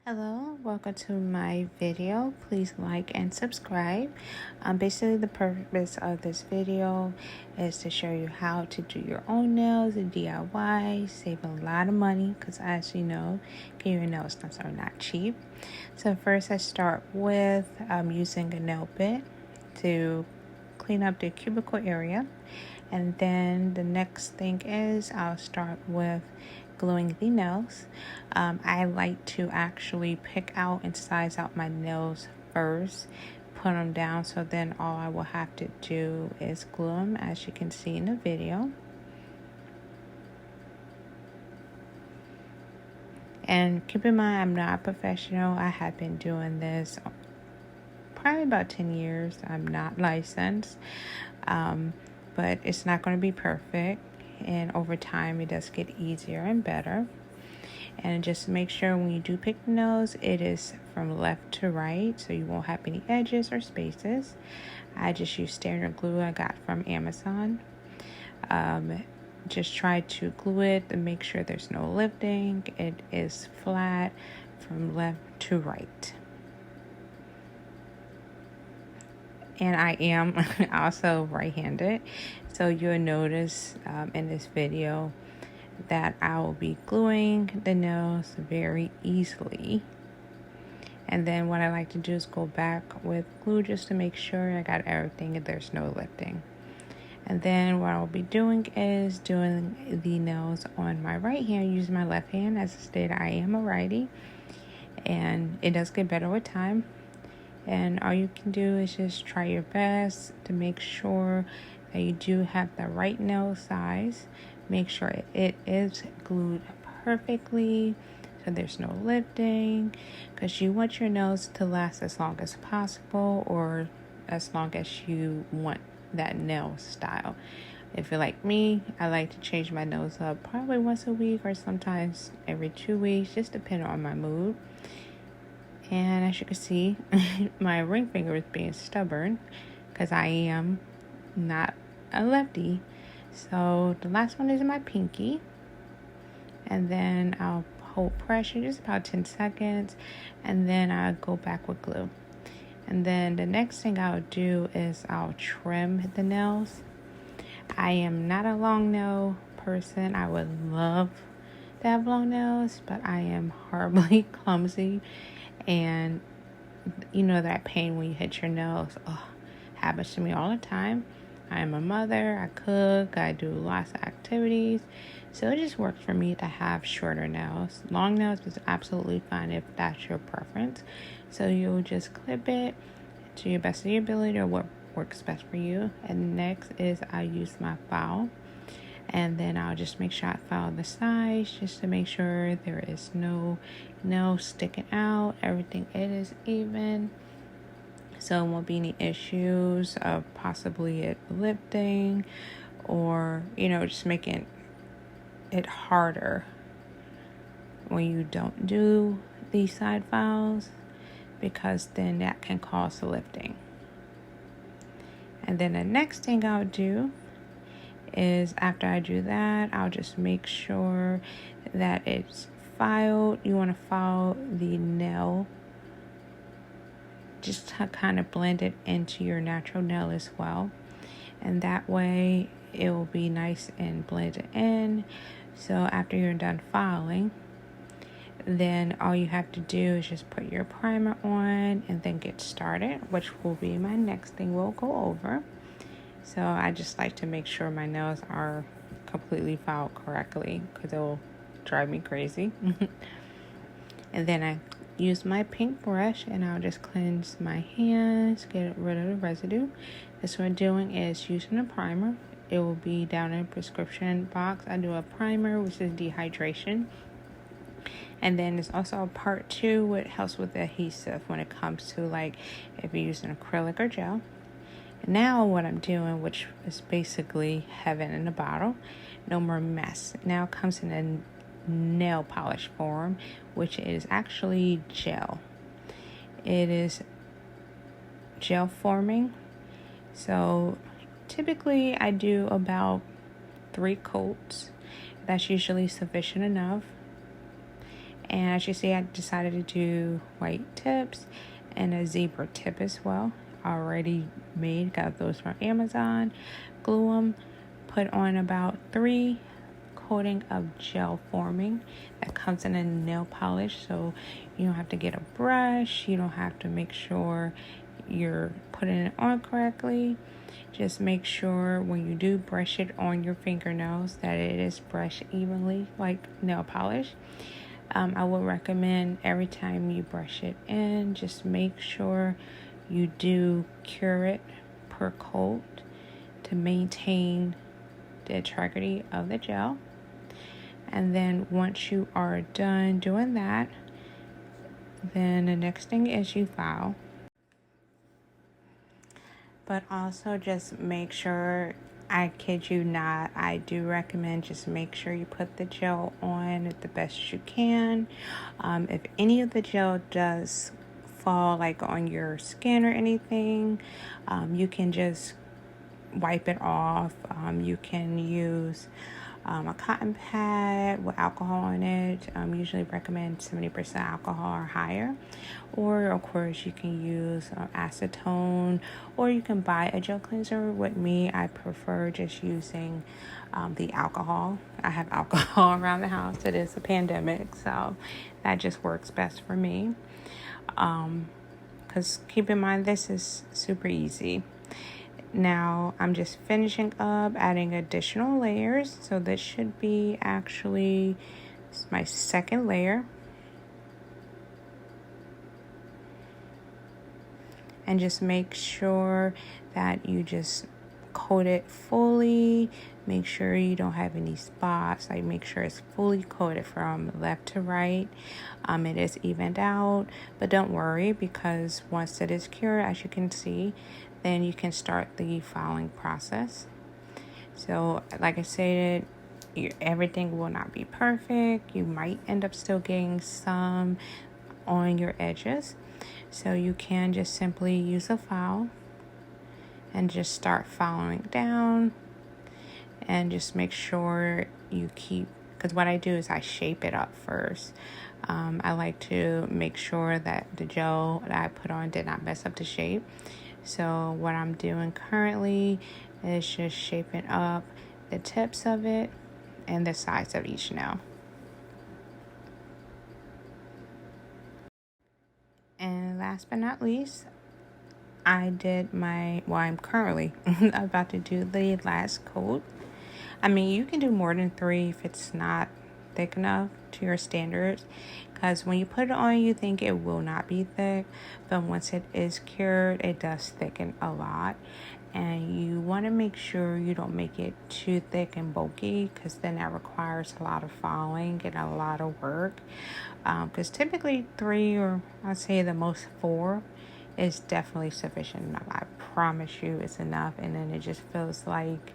Hello, welcome to my video. Please like and subscribe. Basically the purpose of this video is to show you how to do your own nails and DIY, save a lot of money because as you know, getting your nails done are not cheap. So first I start with using a nail bit to clean up the cuticle area, and then the next thing is I'll start with gluing the nails. I like to actually pick out and size out my nails first, put them down, so then all I will have to do is glue them, as you can see in the video. And keep in mind, I'm not a professional. I have been doing this probably about 10 years. I'm not licensed, but it's not going to be perfect. And over time, it does get easier and better. And just make sure when you do pick the nose, it is from left to right, so you won't have any edges or spaces. I just use standard glue I got from Amazon. Just try to glue it and make sure there's no lifting. It is flat from left to right. And I am also right-handed, so you'll notice in this video that I will be gluing the nails very easily. And then what I like to do is go back with glue just to make sure I got everything and there's no lifting. And then what I'll be doing is doing the nails on my right hand using my left hand. As I stated, I am a righty, and it does get better with time. And all you can do is just try your best to make sure that you do have the right nail size. Make sure it is glued perfectly so there's no lifting, because you want your nails to last as long as possible, or as long as you want that nail style. If you're like me, I like to change my nails up probably once a week or sometimes every 2 weeks, just depending on my mood. And as you can see, my ring finger is being stubborn because I am not a lefty. So the last one is my pinky. And then I'll hold pressure just about 10 seconds. And then I'll go back with glue. And then the next thing I'll do is I'll trim the nails. I am not a long nail person. I would love to have long nails, but I am horribly clumsy. And you know that pain when you hit your nails, happens to me all the time. I am a mother, I cook, I do lots of activities, so it just works for me to have shorter nails. Long nails is absolutely fine if that's your preference. So you'll just clip it to your best of your ability or what works best for you. And next is I use my file. And then I'll just make sure I file the sides just to make sure there is no nail sticking out. Everything it is even. So there won't be any issues of possibly it lifting or, just making it harder when you don't do these side files, because then that can cause the lifting. And then the next thing I'll do is after I do that, I'll just make sure that it's filed. You want to file the nail just to kind of blend it into your natural nail as well. And that way it will be nice and blended in. So after you're done filing, then all you have to do is just put your primer on and then get started, which will be my next thing we'll go over. So I just like to make sure my nails are completely filed correctly because it will drive me crazy. And then I use my pink brush and I'll just cleanse my hands, get rid of the residue. This what I'm doing is using a primer. It will be down in the prescription box. I do a primer, which is dehydration. And then there's also a part 2, which helps with the adhesive when it comes to like if you're using acrylic or gel. Now what I'm doing, which is basically heaven in a bottle, no more mess. Now it comes in a nail polish form, which is actually gel. It is gel forming. So typically I do about 3 coats. That's usually sufficient enough. And as you see, I decided to do white tips and a zebra tip as well. Already made, got those from Amazon. Glue them, put on about 3 coating of gel forming that comes in a nail polish, so you don't have to get a brush, you don't have to make sure you're putting it on correctly. Just make sure when you do brush it on your fingernails that it is brushed evenly like nail polish. I would recommend every time you brush it in, just make sure you do cure it per coat to maintain the integrity of the gel. And then once you are done doing that, then the next thing is you file. But also just make sure, I kid you not, I do recommend just make sure you put the gel on the best you can. If any of the gel does fall like on your skin or anything, you can just wipe it off. You can use a cotton pad with alcohol in it. Usually recommend 70% alcohol or higher. Or of course you can use acetone, or you can buy a gel cleanser. With me, I prefer just using the alcohol. I have alcohol around the house. It is a pandemic, so that just works best for me. Because keep in mind, this is super easy. Now I'm just finishing up adding additional layers, so this should be actually my second layer. And just make sure that you just coat it fully. Make sure you don't have any spots. Like, make sure it's fully coated from left to right. It is evened out, but don't worry, because once it is cured, as you can see, then you can start the filing process. So like I said, everything will not be perfect. You might end up still getting some on your edges. So you can just simply use a file and just start filing down, and just make sure you keep, because what I do is I shape it up first. I like to make sure that the gel that I put on did not mess up the shape. So what I'm doing currently is just shaping up the tips of it and the sides of each nail. And last but not least, I'm currently about to do the last coat. I mean, you can do more than 3 if it's not thick enough to your standards, because when you put it on, you think it will not be thick, but once it is cured, it does thicken a lot. And you want to make sure you don't make it too thick and bulky, because then that requires a lot of filing and a lot of work. Because typically 3, or I'd say the most 4, is definitely sufficient enough. I promise you it's enough. And then it just feels like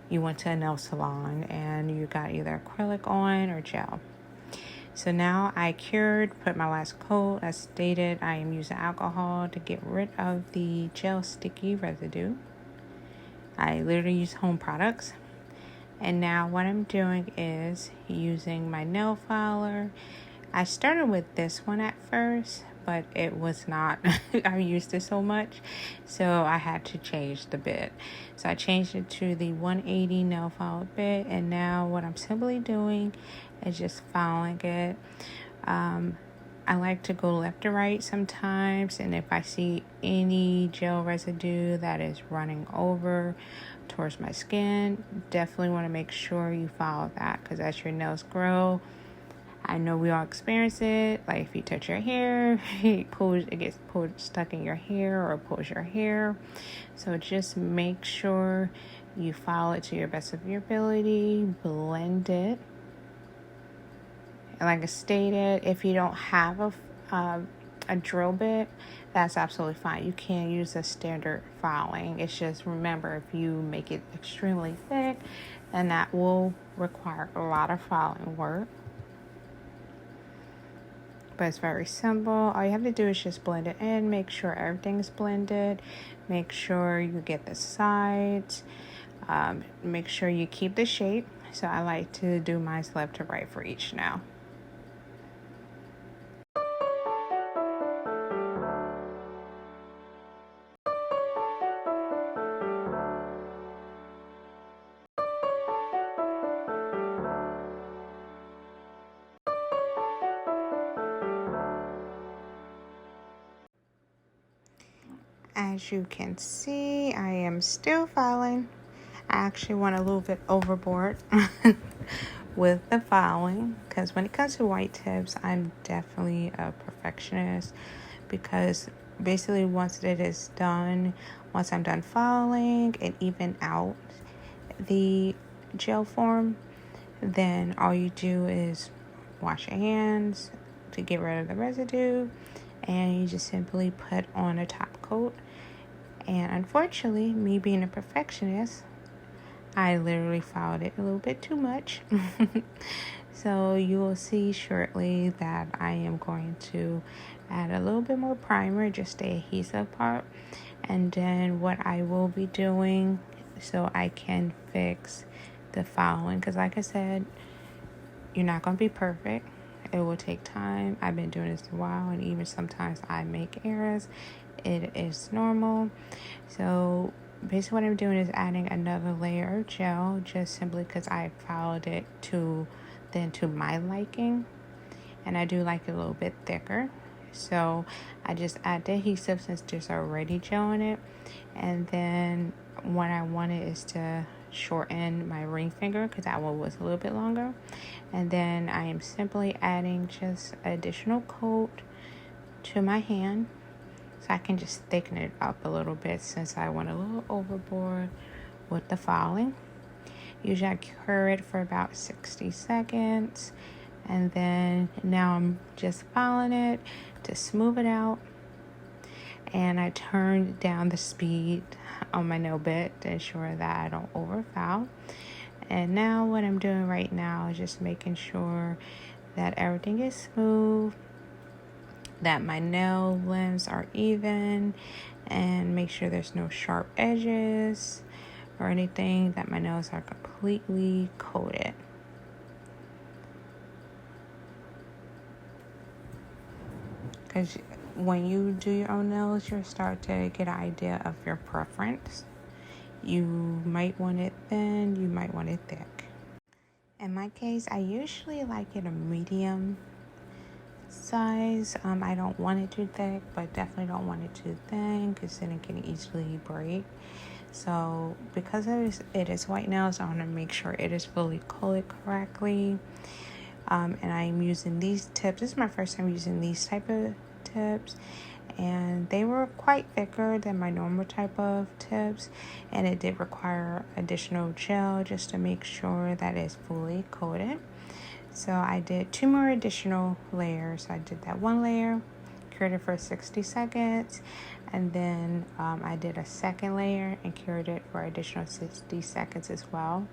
you went to a nail salon and you got either acrylic on or gel. So now I cured, put my last coat. As stated, I am using alcohol to get rid of the gel sticky residue. I literally use home products. And now what I'm doing is using my nail filer. I started with this one at first, but it was not, I used it so much, so I had to change the bit. So I changed it to the 180 nail file bit, and now what I'm simply doing is just filing it. I like to go left to right sometimes, and if I see any gel residue that is running over towards my skin, definitely want to make sure you file that, because as your nails grow, I know we all experience it. Like if you touch your hair, it gets stuck in your hair or pulls your hair. So just make sure you file it to your best of your ability. Blend it. And like I stated, if you don't have a drill bit, that's absolutely fine. You can use a standard filing. It's just, remember, if you make it extremely thick, then that will require a lot of filing work. But it's very simple. All you have to do is just blend it in. Make sure everything's blended. Make sure you get the sides. Make sure you keep the shape. So I like to do mine left to right for each nail. as you can see, I am still filing. I actually went a little bit overboard with the filing, because when it comes to white tips, I'm definitely a perfectionist, because basically once it is done, once I'm done filing and even out the gel form, then all you do is wash your hands to get rid of the residue, and you just simply put on a top coat. And unfortunately, me being a perfectionist, I literally filed it a little bit too much. So you will see shortly that I am going to add a little bit more primer, just the adhesive part. And then what I will be doing so I can fix the filing, because like I said, you're not going to be perfect. It will take time. I've been doing this a while, and even sometimes I make errors. It is normal. So basically what I'm doing is adding another layer of gel, just simply because I filed it to my liking, and I do like it a little bit thicker. So I just add the adhesive since there's already gel in it. And then what I wanted is to shorten my ring finger, because that one was a little bit longer. And then I am simply adding just additional coat to my hand, so I can just thicken it up a little bit, since I went a little overboard with the filing. Usually I cure it for about 60 seconds. And then now I'm just filing it to smooth it out. And I turned down the speed on my nail bit to ensure that I don't overfile. And now what I'm doing right now is just making sure that everything is smooth, that my nail limbs are even, and make sure there's no sharp edges or anything, that my nails are completely coated. Because when you do your own nails, you'll start to get an idea of your preference. You might want it thin, you might want it thick. In my case, I usually like it a medium size. I don't want it too thick, but definitely don't want it too thin, because then it can easily break. So because it is white nails, I want to make sure it is fully coated correctly. And I'm using these tips. This is my first time using these type of tips, and they were quite thicker than my normal type of tips, and it did require additional gel just to make sure that it's fully coated. So I did 2 more additional layers. I did that one layer, cured it for 60 seconds, and then I did a second layer and cured it for additional 60 seconds as well,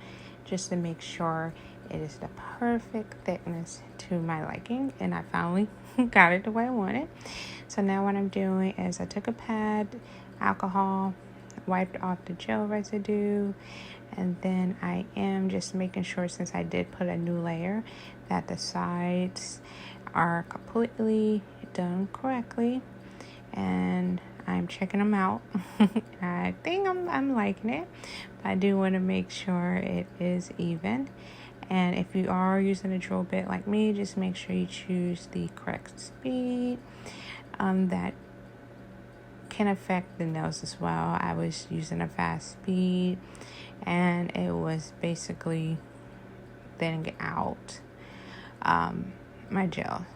just to make sure it is the perfect thickness to my liking. And I finally got it the way I wanted. So now what I'm doing is I took a pad, alcohol, wiped off the gel residue, and then I am just making sure, since I did put a new layer, that the sides are completely done correctly. And I'm checking them out. I think I'm liking it, but I do want to make sure it is even. And if you are using a drill bit like me, just make sure you choose the correct speed. That can affect the nails as well. I was using a fast speed, and it was basically thinning out my gel.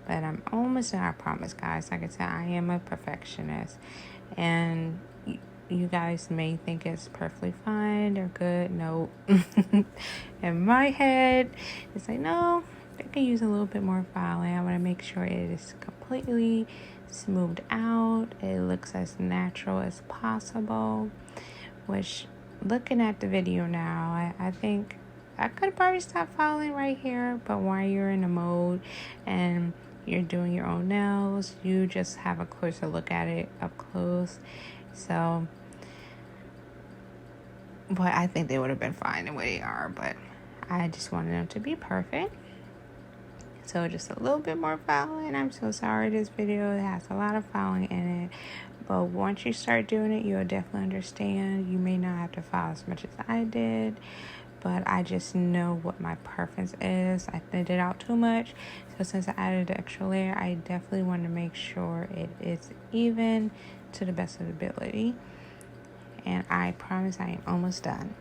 But I'm almost done, I promise, guys. Like I said, I am a perfectionist, and you guys may think it's perfectly fine or good. No. In my head, it's like, no, I can use a little bit more filing. I want to make sure it is completely smoothed out. It looks as natural as possible, which, looking at the video now, I think I could probably stop filing right here. But while you're in the mode and you're doing your own nails, you just have a closer look at it up close. So, but I think they would have been fine the way they are, but I just wanted them to be perfect. So just a little bit more filing. I'm so sorry, this video has a lot of filing in it, but once you start doing it, you'll definitely understand. You may not have to file as much as I did, but I just know what my preference is. I thinned it out too much, so since I added the extra layer, I definitely want to make sure it is even to the best of ability. And I promise I am almost done.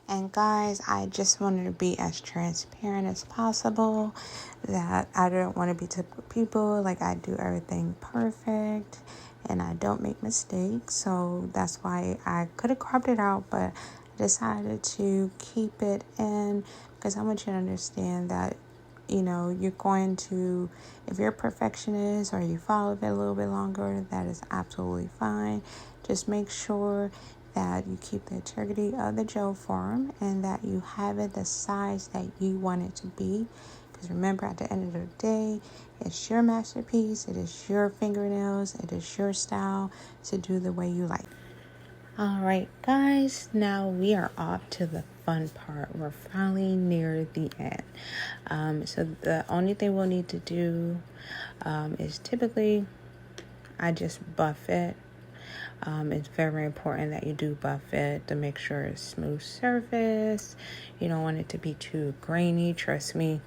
And guys, I just wanted to be as transparent as possible, that I don't want to be typical people, like I do everything perfect and I don't make mistakes. So that's why I could have cropped it out, but I decided to keep it in because I want you to understand that, you know, you're going to, if you're a perfectionist or you follow it a little bit longer, that is absolutely fine. Just make sure that you keep the integrity of the gel form and that you have it the size that you want it to be. Because remember, at the end of the day, it's your masterpiece, it is your fingernails, it is your style to do the way you like. All right, guys, now we are off to the fun part. We're finally near the end. So the only thing we'll need to do is typically I just buff it. It's very important that you do buff it to make sure it's smooth surface. You don't want it to be too grainy. Trust me,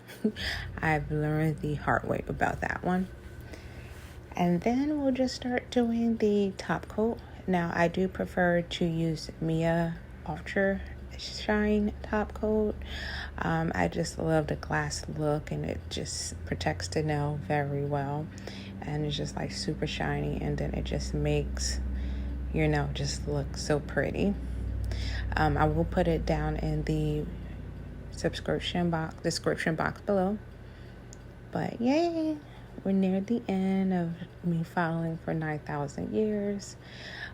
I've learned the hard way about that one. And then we'll just start doing the top coat. Now, I do prefer to use Mia Ultra Shine top coat. I just love the glass look, and it just protects the nail very well. And it's just like super shiny, and then it just makes your nail just look so pretty. I will put it down in the description box below. But yay, we're near the end of me filing for 9,000 years.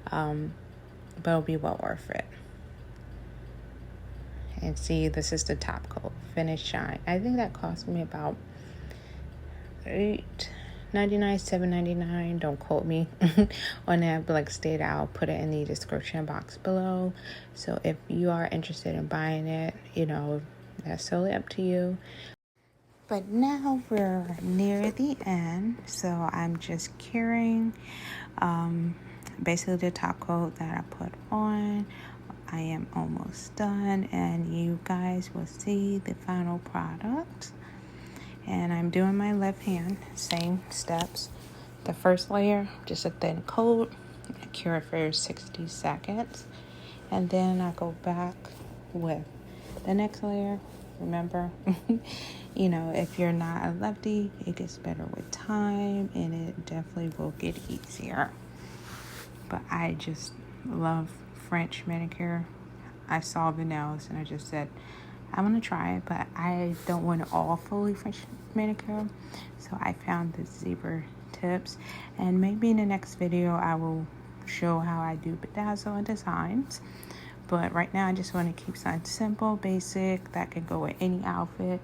But it'll be well worth it. And see, this is the top coat, Finish Shine. I think that cost me about $8.99, $7.99. Don't quote me on that, but like stated, I'll put it in the description box below. So if you are interested in buying it, you know, that's solely up to you. But now we're near the end, so I'm just curing basically the top coat that I put on. I am almost done, and you guys will see the final product. And I'm doing my left hand, same steps. The first layer, just a thin coat, I cure it for 60 seconds. And then I go back with the next layer. Remember, you know, if you're not a lefty, it gets better with time, and it definitely will get easier. But I just love French manicure. I saw the nails and I just said, I want to try it, but I don't want it all fully French manicure. So I found the zebra tips, and maybe in the next video I will show how I do bedazzle and designs. But right now I just want to keep something simple, basic, that can go with any outfit.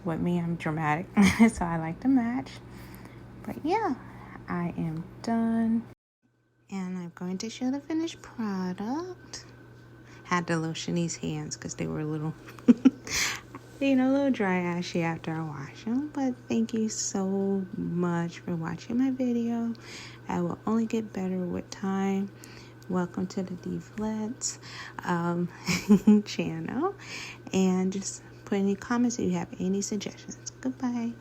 With me, I'm dramatic, so I like to match. But yeah, I am done. And I'm going to show the finished product. Had to lotion these hands because they were a little, you know, a little dry ashy after I wash them. But thank you so much for watching my video. I will only get better with time. Welcome to the Deflets channel. And just put any comments if you have any suggestions. Goodbye.